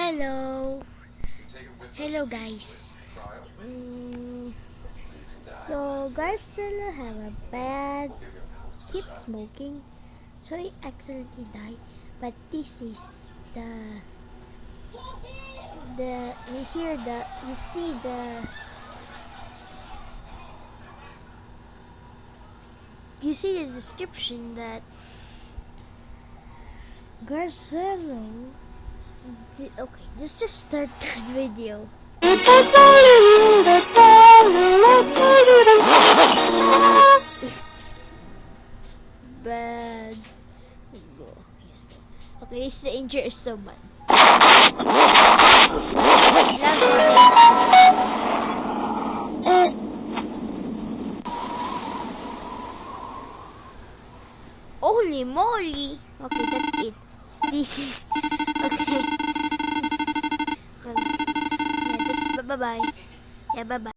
Hello. Hello guys. So Garcello have a bad keep smoking, so he accidentally died. But this is the you hear the you see the description that Garcello. Okay, let's just start the video. It's bad. Go. Yes. Okay, this is the injury is so bad. Holy moly! Okay, that's it. This is okay. Yeah, this bye bye. Yeah, bye bye.